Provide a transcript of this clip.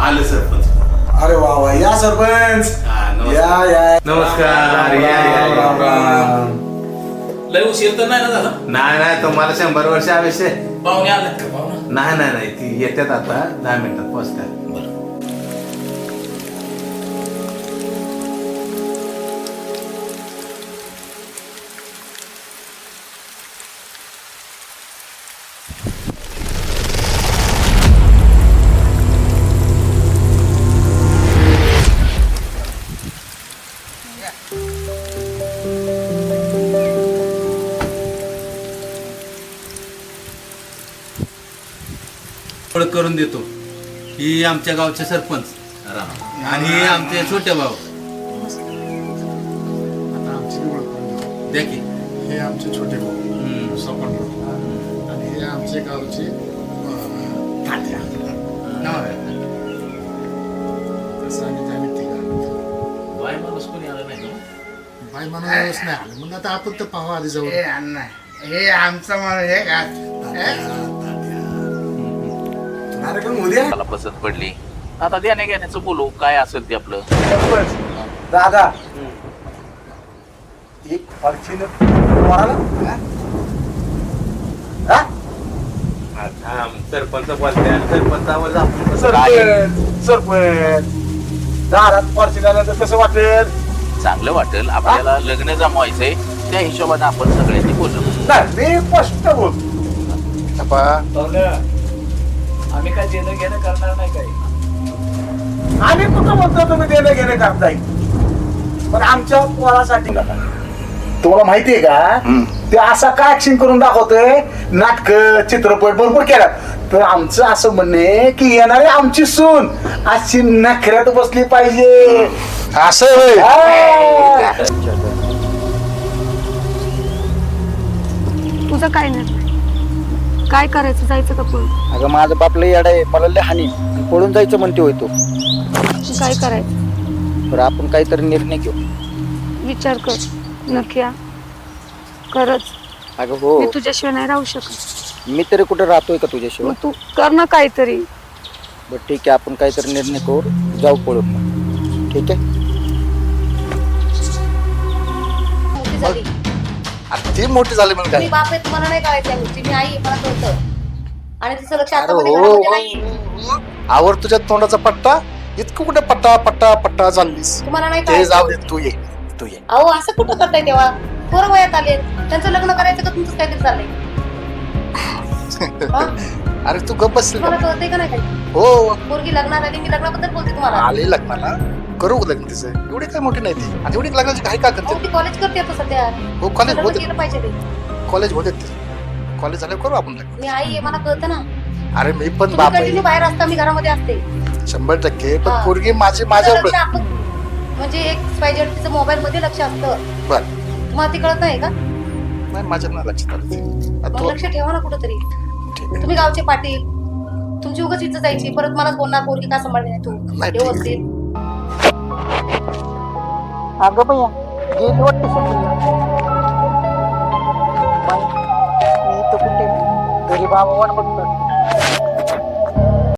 आलं सरपंच. अरे वा वा, या सरपंच. या या नमस्कार. राम राम. लय उशीर तर नाही ना झाला? नाही तुम्हाला 100 वर्ष आयुष्य. पाहुणे आलेत का पाहुणा? नाही ती येतात आता 10 मिनिटात पोहोचतात. ओळख करून देतो. ही आमच्या गावचे सरपंच आणि हे आमचे छोटे भाऊ. आता आमची ओळख करून देतो. द्या की. हे आमचे छोटे भाऊ सपन आणि हे आमचे गावचे तात्या. तसं आणि त्याने तिघा बाय माणूस कोणी आलं नाही का? बाई माणूस नाही आलं मग आता आपण तर पाहू आधी जाऊ. हे आमचा माणूस आहे का? अरे पण उद्या मला पसंत पडली. आता देण्या घेण्याचं बोलू काय असेल ते आपलं. दादा एक फॉर्च्युनर सरपंच बोलत्या. सरपंचावर आपण सरपंच दारात फॉर्च्युनर कसं वाटेल? चांगलं वाटेल. आपल्याला लग्न जमवायचंय त्या हिशोबाने आपण सगळ्यांनी बोलू. नाही मी स्पष्ट बोलतो. आम्ही काय देणं घेणं करणार नाही काही. आम्ही कुठं म्हणतो तुम्ही देणं घेणं करताय, पण आमच्या पोरासाठी तुम्हाला माहितीये का ते असा काय ऍक्शन करून दाखवतोय. नाटक चित्रपट भरपूर केला, तर आमचं असं म्हणणे की येणारी आमची सून अशी नखऱ्यात बसली पाहिजे असं. तुझं काय नाही, काय करायचं, जायचं का पळून? अगं माझं बापलं येड आहे, मला लय हानी पळून जायचं म्हणते होय तो. काय करायचं? बरं आपण काहीतरी निर्णय घेऊ. विचार कर नक्की. खरंच अगं हो, मी तुझ्याशिवाय नाही राहू शकत. मी तरी कुठे राहतोय का तुझ्याशिवाय? मग तू कर ना काहीतरी. बरं ठीक आहे, आपण काहीतरी निर्णय करू, जाऊ पळून मग. ठीक आहे. ती मोठी झाली मग मी बाप आहे तुम्हाला नाही कळायचं या गोष्टी. मी आई आहे, मला कळतं. आणि तिचं लक्ष आता अरे हो, आवर तुझ्या तोंडाचा पट्टा इतकं कुठे पट्टा पट्टा पट्टा चाललीस. तुम्हाला नाही ते कळायचं. जाऊ दे, तू ये तू ये. अहो असं कुठं करताय तेव्हा? पोरं वयात आले, त्यांचं लग्न करायचं का तुमचं काहीतरी चाललंय? हा? अरे तू गप्प बस. तुम्हाला कळतंय का नाही काही? हो पोरगी लग्नात आली, मी लग्नाबद्दल बोलते तुम्हाला. आले लग्नाला करू लग्न तिचं. एवढी काय मोठी नाही ती, आणि एवढी लग्नाची काही का अहो करते. ती कॉलेज करते आता सध्या. हो कॉलेज लग्न होते, केलं पाहिजे ते. कॉलेज होते तिचं. कॉलेज झाल्यावर करू आपण लग्न. मी आई आहे, मला कळतं ना. अरे मी पण तुम्ही बाप कंटिन्यू आहे बाहेर असता, मी घरामध्ये असते. 100%. पण हा. पोरगी माझी तिचं माझ्या लक्ष आपण- म्हणजे एक पाहिजे तिचं मोबाईल मध्ये लक्ष असतं. बर तुम्हाला ती कळत नाही का? नाही माझ्या ना लक्षात आलं ते. मग आता तो- लक्ष ठेवा ना कुठंतरी. ठीक आहे. तुम्ही गावचे पाटील, तुमची उगाच इज्जत जायची. परत मलाच बोलणार पोरगी का सांभाळली नाही तू नाही, ठीक आहे. व्यवस्थित. अगं भैया गेली वाटतं सुटली. मी इथं कुठे घरी बाबा वाट बघतात.